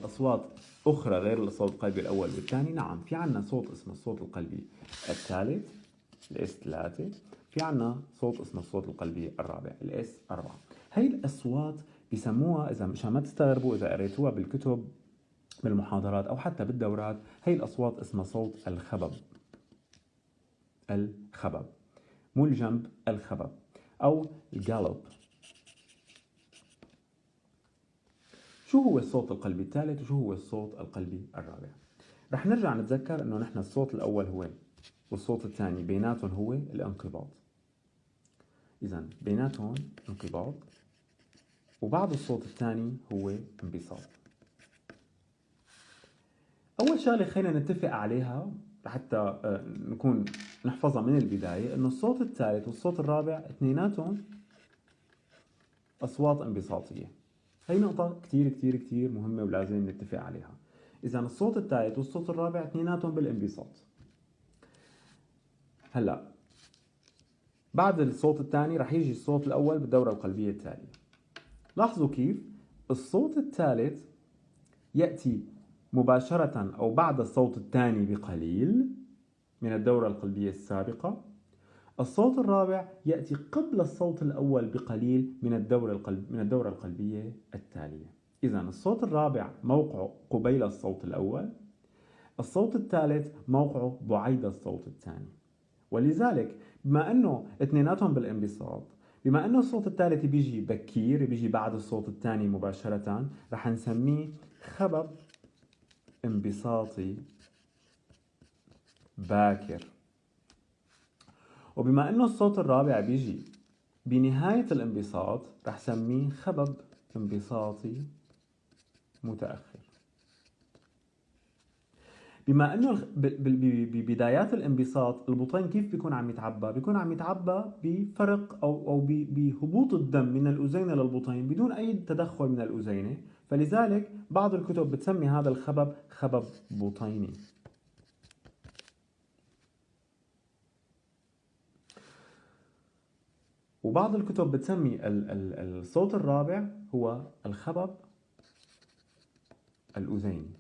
أصوات أخرى غير الصوت القلبي الأول والثاني. نعم، في عنا صوت اسمه الصوت القلبي الثالث الاس 3، في عنا صوت اسمه الصوت القلبي الرابع الاس 4. هاي الأصوات بيسموها، إذا مشان ما تستغربوا إذا قريتوها بالكتب بالمحاضرات أو حتى بالدورات، هاي الأصوات اسمها صوت الخبب. الخبب مو الجنب، الخبب أو الجالوب. شو هو الصوت القلبي الثالث وشو هو الصوت القلبي الرابع؟ رح نرجع نتذكر انه نحن الصوت الاول هو والصوت الثاني بيناتهم هو الانقباض. اذا بيناتهم انقباض، وبعد الصوت الثاني هو انبساط. اول شغله خلينا نتفق عليها لحتى نكون نحفظها من البدايه، انه الصوت الثالث والصوت الرابع اثنيناتهم اصوات انبساطيه. هي نقطة كتير كتير كتير مهمة ولازم نتفق عليها. إذا الصوت الثالث والصوت الرابع اثنيناتهم بالانبساط. هلا بعد الصوت الثاني رح يجي الصوت الأول بالدورة القلبية التالية. لاحظوا كيف الصوت الثالث يأتي مباشرة أو بعد الصوت الثاني بقليل من الدورة القلبية السابقة. الصوت الرابع يأتي قبل الصوت الأول بقليل من الدورة القلبية التالية. إذا الصوت الرابع موقعه قبيل الصوت الأول، الصوت الثالث موقعه بعيد الصوت الثاني. ولذلك بما أنه اثنيناتهم بالانبساط، بما أنه الصوت الثالث بيجي بكير، بيجي بعد الصوت الثاني مباشرة، رح نسميه خبب انبساطي باكر. وبما أنه الصوت الرابع بيجي بنهاية الانبساط، رح سميه خبب انبساطي متأخر. بما أنه ببدايات الانبساط البطين كيف بيكون عم يتعبى؟ بيكون عم يتعبى بفرق أو بهبوط الدم من الأذينة للبطين بدون أي تدخل من الأذينة، فلذلك بعض الكتب بتسمي هذا الخبب خبب بطيني. وبعض الكتب بتسمي الصوت الرابع هو الخبب الأذيني.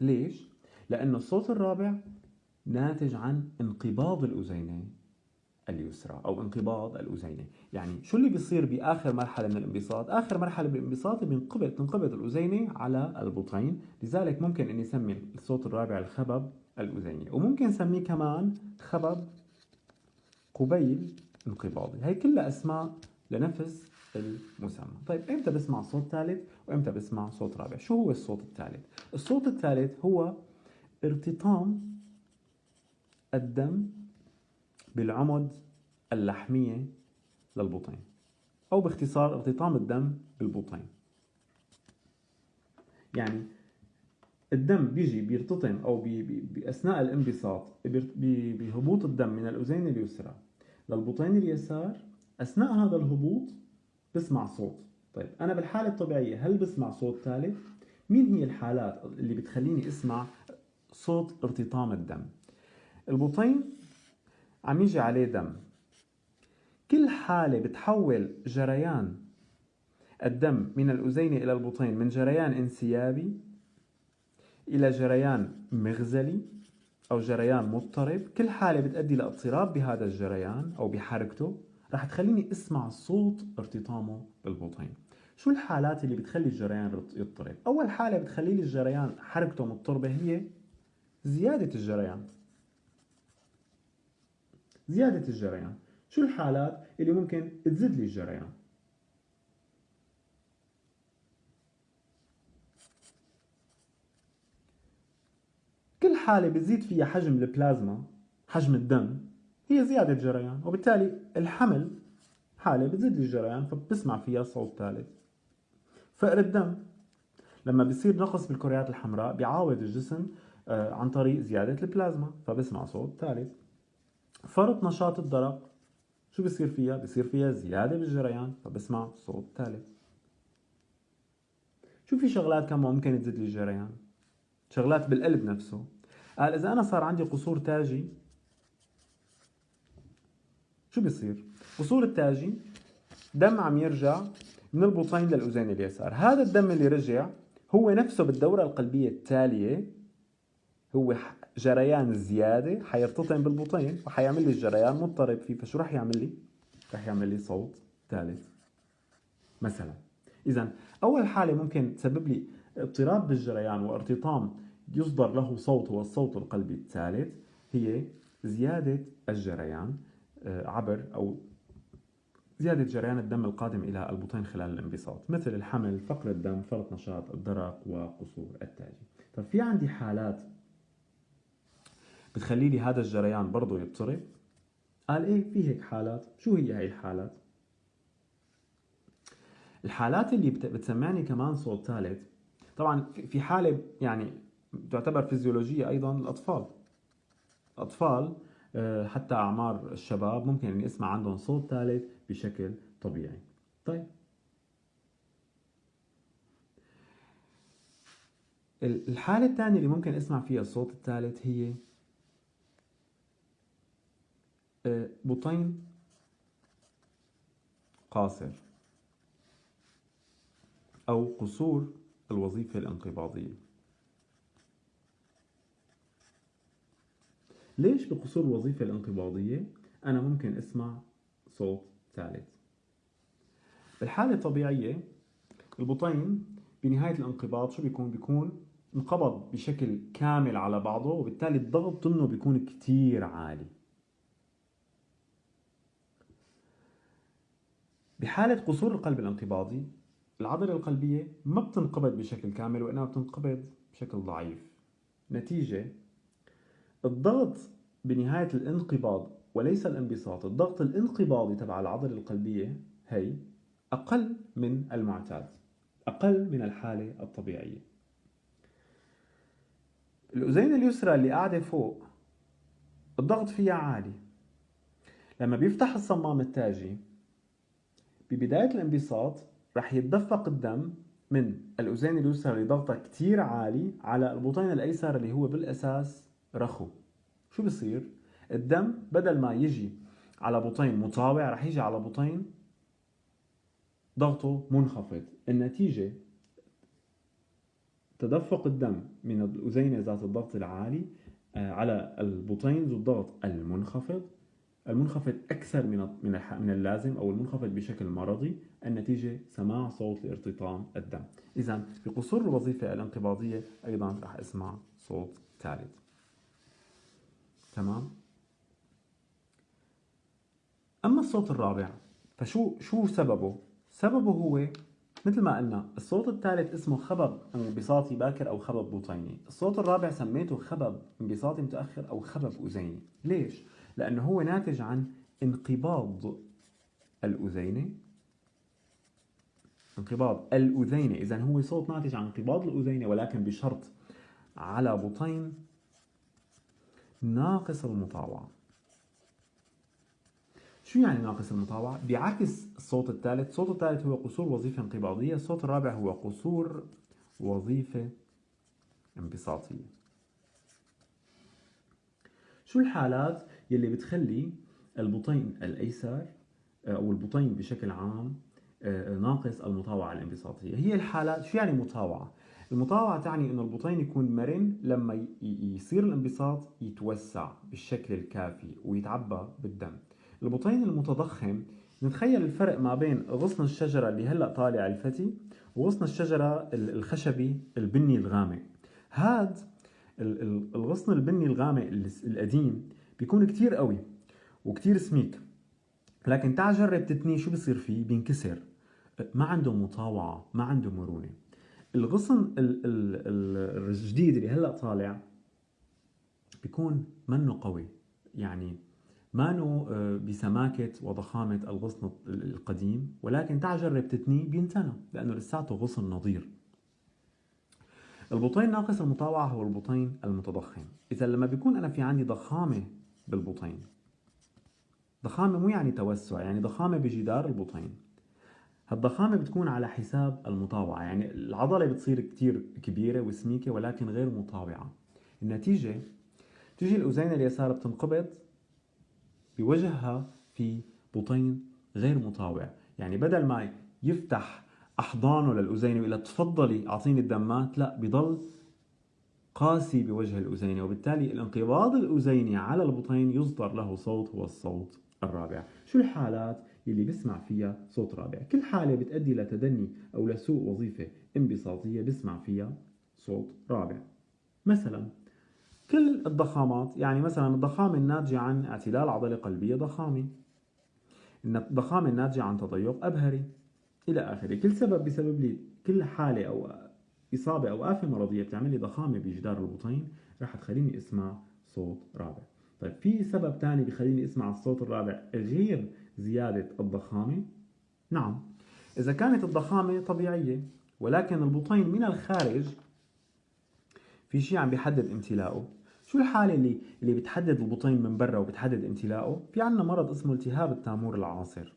ليش؟ لأن الصوت الرابع ناتج عن انقباض الأذينة اليسرى أو انقباض الأذينة. يعني شو اللي بيصير بآخر مرحلة من الانبساط؟ آخر مرحلة بالانبساط تنقبض الأذينة على البطين، لذلك ممكن أن نسمي الصوت الرابع الخبب الأذيني، وممكن نسميه كمان خبب قبيل انقباضي. هي كلها أسماء لنفس المسمى. طيب إمتى بسمع صوت ثالث وإمتى بسمع صوت رابع؟ شو هو الصوت الثالث؟ الصوت الثالث هو ارتطام الدم بالعمد اللحمية للبطين، أو باختصار ارتطام الدم بالبطين. يعني الدم بيجي بيرتطم أو بأثناء الانبساط بهبوط الدم من الأذين اليسرى للبطين اليسار، أثناء هذا الهبوط بسمع صوت. طيب أنا بالحالة الطبيعية هل بسمع صوت ثالث؟ مين هي الحالات اللي بتخليني أسمع صوت ارتطام الدم؟ البطين عم يجي عليه دم، كل حالة بتحول جريان الدم من الأذين إلى البطين من جريان انسيابي إلى جريان مغزلي أو جريان مضطرب. كل حالة بتؤدي لاضطراب بهذا الجريان أو بحركته رح تخليني أسمع صوت ارتطامه بالبطين. شو الحالات اللي بتخلي الجريان يضطرب؟ أول حالة بتخلي لي الجريان حركته مضطربة هي زيادة الجريان. زيادة الجريان. شو الحالات اللي ممكن تزيد لي الجريان؟ كل حالة بتزيد فيها حجم البلازما، حجم الدم، هي زيادة جريان، وبالتالي الحمل حالة بتزيد لي الجريان فبسمع فيها صوت ثالث. فقر الدم لما بيصير نقص بالكريات الحمراء بيعاود الجسم عن طريق زيادة البلازما فبسمع صوت ثالث. فرط نشاط الدرق شو بيصير فيها؟ بيصير فيها زيادة بالجريان فبسمع صوت ثالث. شو في شغلات كمان ممكن تزيد لي الجريان؟ شغلات بالقلب نفسه. قال إذا أنا صار عندي قصور تاجي شو بيصير؟ قصور التاجي دم عم يرجع من البطين للأذين اليسار، هذا الدم اللي رجع هو نفسه بالدورة القلبية التالية هو جريان زيادة حيرتطم بالبطين وحيعمل لي الجريان مضطرب فيه، فشو رح يعمل لي؟ رح يعمل لي صوت ثالث مثلا. إذا أول حالة ممكن تسبب لي اضطراب بالجريان وارتطام يصدر له صوت هو الصوت القلبي الثالث هي زيادة الجريان عبر أو زيادة جريان الدم القادم إلى البطين خلال الانبساط، مثل الحمل، فقر الدم، فرط نشاط الدرق، وقصور التاجي. طيب في عندي حالات بتخلي لي هذا الجريان برضه يضطرب. قال إيه في هيك حالات. شو هي هاي الحالات؟ الحالات اللي بتسمعني كمان صوت ثالث، طبعا في حالة يعني تعتبر فيزيولوجية أيضا الأطفال. الأطفال حتى أعمار الشباب ممكن أن يسمع عندهم صوت ثالث بشكل طبيعي. طيب الحالة الثانية اللي ممكن اسمع فيها الصوت الثالث هي بطين قاصر أو قصور الوظيفة الانقباضية. ليش بقصور الوظيفة الانقباضية أنا ممكن أسمع صوت ثالث؟ بالحالة الطبيعية البطين بنهاية الانقباض شو بيكون؟ بيكون انقبض بشكل كامل على بعضه وبالتالي الضغط منه بيكون كتير عالي. بحالة قصور القلب الانقباضي العضلة القلبية ما بتنقبض بشكل كامل وإنما بتنقبض بشكل ضعيف. نتيجة الضغط بنهاية الانقباض وليس الانبساط، الضغط الانقباضي تبع العضلة القلبية هي أقل من المعتاد، أقل من الحالة الطبيعية. الأذين اليسرى اللي قاعدة فوق الضغط فيها عالي، لما بيفتح الصمام التاجي ببداية الانبساط رح يتدفق الدم من الأذين اليسرى اللي ضغطها كتير عالي على البطين الأيسر اللي هو بالأساس رخو. شو بصير؟ الدم بدل ما يجي على بطين مطاوع رح يجي على بطين ضغطه منخفض. النتيجة تدفق الدم من الأذين ذات الضغط العالي على البطين ذو الضغط المنخفض. المنخفض أكثر من اللازم أو المنخفض بشكل مرضي. النتيجة سماع صوت لارتطام الدم. إذا في قصور الوظيفة الانقباضية أيضا رح أسمع صوت ثالث. تمام؟ أما الصوت الرابع فشو سببه؟ سببه هو مثل ما قلنا الصوت الثالث اسمه خبب انبساطي باكر أو خبب بطيني. الصوت الرابع سميته خبب انبساطي متأخر أو خبب أذيني. ليش؟ لأنه هو ناتج عن انقباض الأذينة. انقباض الأذينة، إذا هو صوت ناتج عن انقباض الأذينة ولكن بشرط على بطين ناقص المطاوعة. شو يعني ناقص المطاوعة؟ بيعكس الصوت الثالث. الصوت الثالث هو قصور وظيفة انقباضية، الصوت الرابع هو قصور وظيفة انبساطية. شو الحالات يلي بتخلي البطين الأيسر أو البطين بشكل عام ناقص المطاوعة الانبساطية؟ هي الحالات. شو يعني مطاوعة؟ المطاوعة تعني أن البطين يكون مرن، لما يصير الانبساط يتوسع بالشكل الكافي ويتعبى بالدم. البطين المتضخم، نتخيل الفرق ما بين غصن الشجرة اللي هلأ طالع الفتي وغصن الشجرة الخشبي البني الغامق. هاد الغصن البني الغامق القديم بيكون كتير قوي وكتير سميك، لكن تعال جرب تتنيه، شو بصير فيه؟ بينكسر، ما عنده مطاوعة، ما عنده مرونة. الغصن الجديد اللي هلأ طالع بيكون منه قوي، يعني مانو بسماكة وضخامة الغصن القديم، ولكن تعال جرب تتنيه بينتنى لأنه لساته غصن نظير. البطين ناقص المطاوعة هو البطين المتضخم. إذا لما بيكون أنا في عندي ضخامة بالبطين، ضخامة مو يعني توسع، يعني ضخامة بجدار البطين، هالضخامة بتكون على حساب المطاوعة، يعني العضلة بتصير كتير كبيرة وسميكة ولكن غير مطاوعة. النتيجة تيجي الأذين اليسار بتنقبض بوجهها في بطين غير مطاوع، يعني بدل ما يفتح أحضانه للأذين ويقول تفضلي أعطيني الدمات، لا، بضل قاسي بوجه الأذينة، وبالتالي الانقباض الأذيني على البطين يصدر له صوت هو الصوت الرابع. شو الحالات اللي بسمع فيها صوت رابع؟ كل حالة بتؤدي لتدني أو لسوء وظيفة انبساطية بسمع فيها صوت رابع. مثلا كل الضخامات، يعني مثلا الضخامة الناتجة عن اعتلال عضلة قلبية ضخامة، الضخامة الناتجة عن تضيق أبهري، إلى آخره. كل سبب بسبب لي، كل حالة أو إصابة أو آفة مرضية بتعمل لي ضخامة بجدار البطين رح تخليني أسمع صوت رابع. طيب في سبب ثاني بخليني أسمع الصوت الرابع غير زيادة الضخامة؟ نعم، إذا كانت الضخامة طبيعية ولكن البطين من الخارج في شيء عم بيحدد امتلاؤه. شو الحالة اللي بتحدد البطين من برا وبتحدد امتلاؤه؟ في عنا مرض اسمه التهاب التامور العاصر.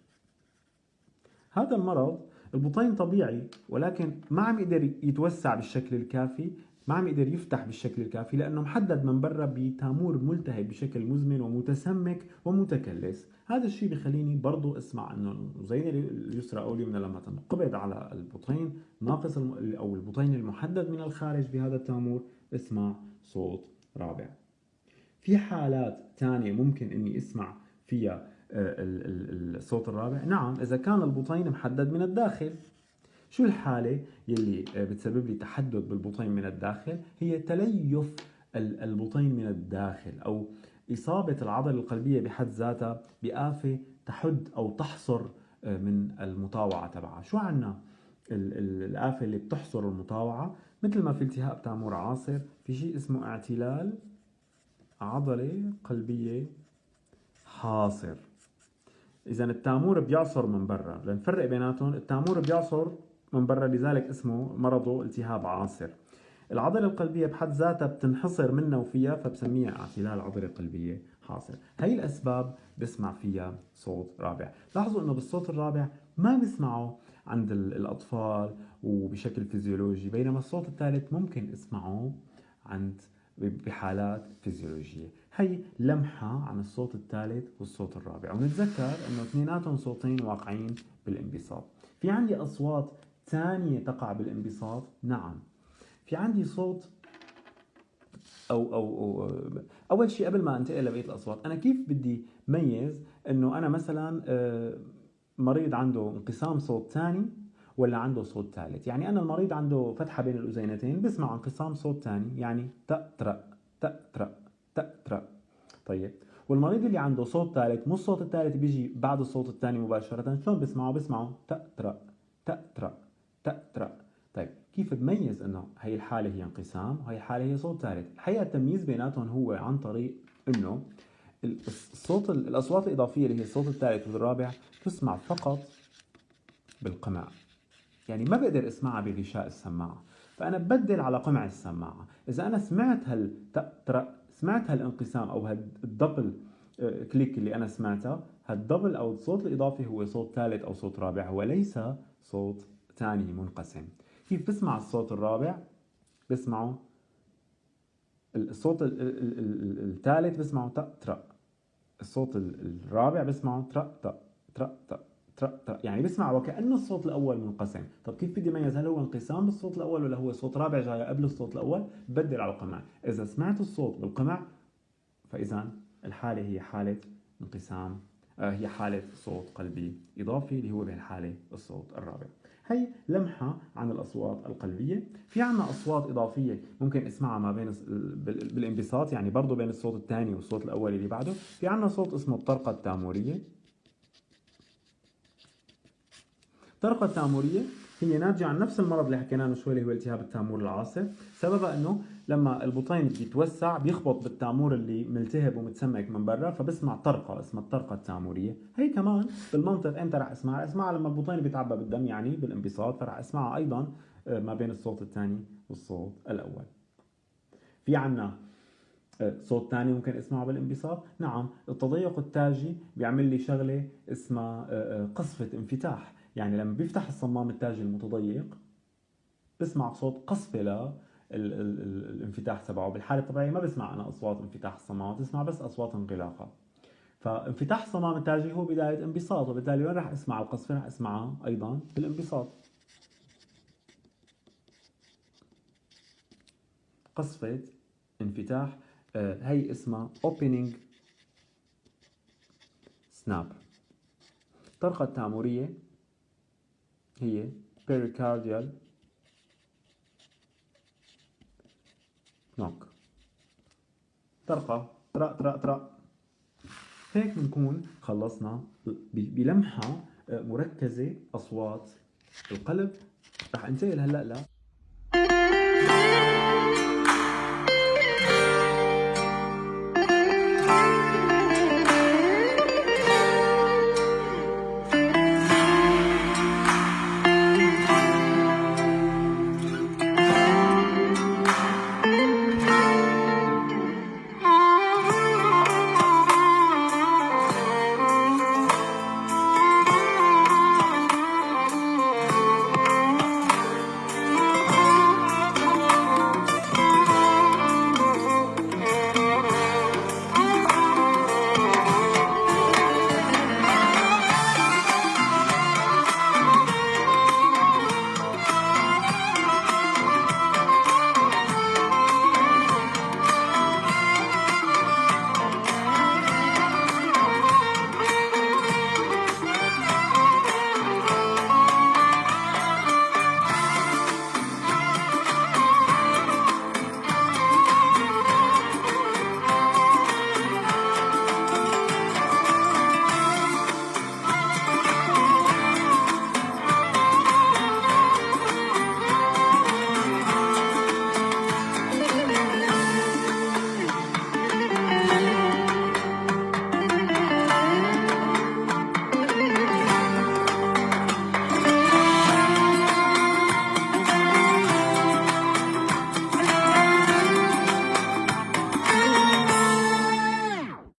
هذا المرض البطين طبيعي ولكن ما عم يقدر يتوسع بالشكل الكافي، ما عم يقدر يفتح بالشكل الكافي لأنه محدد من برا بتامور ملتهب بشكل مزمن ومتسمك ومتكلس. هذا الشيء بخليني برضو اسمع انه الأذين اليسرى او اليمنى لما تنقبض على البطين ناقص او البطين المحدد من الخارج بهذا التامور اسمع صوت رابع. في حالات ثانية ممكن اني اسمع فيها الصوت الرابع. نعم، إذا كان البطين محدد من الداخل. شو الحالة يلي بتسبب لي تحدد بالبطين من الداخل؟ هي تليف البطين من الداخل أو إصابة العضلة القلبية بحد ذاتها بآفة تحد أو تحصر من المطاوعة تبعها. شو عنا الآفة اللي بتحصر المطاوعة؟ مثل ما في التهاب تامور عاصر، في شيء اسمه اعتلال عضلة قلبية حاصر. إذا التامور بيعصر من برا، لنفرق بيناتهم، التامور بيعصر من برا لذلك اسمه مرضه التهاب عاصر. العضلة القلبية بحد ذاتها بتنحصر منها وفيها فبسميها اعتلال عضلة قلبية حاصر. هي الأسباب بسمع فيها صوت رابع. لاحظوا إنه بالصوت الرابع ما بسمعه عند الأطفال وبشكل فيزيولوجي، بينما الصوت الثالث ممكن اسمعه عند بحالات فيزيولوجية. هي لمحة عن الصوت الثالث والصوت الرابع، ونتذكر انه اثنيناتهم صوتين واقعين بالانبساط. في عندي اصوات ثانية تقع بالانبساط؟ نعم، في عندي صوت أو اول شيء قبل ما انتقل لبقية الاصوات، انا كيف بدي ميز انه انا مثلا مريض عنده انقسام صوت ثاني ولا عنده صوت ثالث؟ يعني انا المريض عنده فتحة بين الاذينتين بسمع انقسام صوت ثاني، يعني تأترأ تأترأ تأترأ. طيب، والمريض اللي عنده صوت ثالث، مو الصوت الثالث بيجي بعد الصوت الثاني مباشرة، شلون بسمعه تأترأ تأترأ تأترأ. طيب، كيف بميز انه هي الحالة هي انقسام وهي الحالة هي صوت ثالث؟ الحقيقة التمييز بيناتهم هو عن طريق انه الصوت الاصوات الاضافية اللي هي الصوت الثالث والرابع تسمع فقط بالقمع، يعني ما بقدر اسمعها بغشاء السماعة. فأنا ببدل على قمع السماعة. إذا أنا سمعت سمعت هالانقسام أو هالدبل كليك اللي أنا سمعتها، هالدبل أو الصوت الإضافي هو صوت ثالث أو صوت رابع، هو ليس صوت ثاني منقسم. كيف بسمع الصوت الرابع؟ بسمعه الصوت الثالث بسمعه تق ترق، الصوت الرابع بسمعه ترق تق ترق تق ترق تق، يعني بسمع وكأنه الصوت الأول منقسم. طب كيف بدي أميز هل هو انقسام بالصوت الأول ولا هو صوت رابع جاي قبل الصوت الأول؟ بدل على القمع. إذا سمعت الصوت بالقمع فإذا الحالة هي حالة انقسام، هي حالة صوت قلبي إضافي اللي هو بهالحالة الصوت الرابع. هي لمحة عن الأصوات القلبية. في عنا أصوات إضافية ممكن اسمعها ما بين بالانبساط، يعني برضو بين الصوت الثاني والصوت الأول اللي بعده. في عنا صوت اسمه الطرقة التامورية. الطرقة التامورية هي ناتجة عن نفس المرض اللي حكينا عنه شوي اللي هو التهاب التامور العاصف. سببها انه لما البطين بيتوسع بيخبط بالتامور اللي ملتهب ومتسمك من برا، فبسمع طرقة اسمها الطرقة التامورية. هي كمان بالمنطق امتى رح اسمعها لما البطين بيتعبى بالدم، يعني بالانبساط، فرح اسمعها ايضا ما بين الصوت الثاني والصوت الاول. في عنا صوت ثاني ممكن اسمعه بالانبساط. نعم، التضيق التاجي بيعمل لي شغله اسمها قصفة انفتاح. يعني لما بيفتح الصمام التاجي المتضيق بسمع صوت قصفة الانفتاح تبعه. بالحالة الطبيعية ما بسمع أنا أصوات انفتاح الصمامات، بسمع بس أصوات انغلاقها. فانفتاح الصمام التاجي هو بداية انبساط، وبالتالي وين راح اسمع القصفة؟ راح اسمعها أيضا بالانبساط. قصفة انفتاح هي اسمها opening snap. الطرقة التامورية هي pericardial knock. طرقة طرق طرق طرق. هيك بنكون خلصنا بلمحة مركزة أصوات القلب. رح انتقل هلأ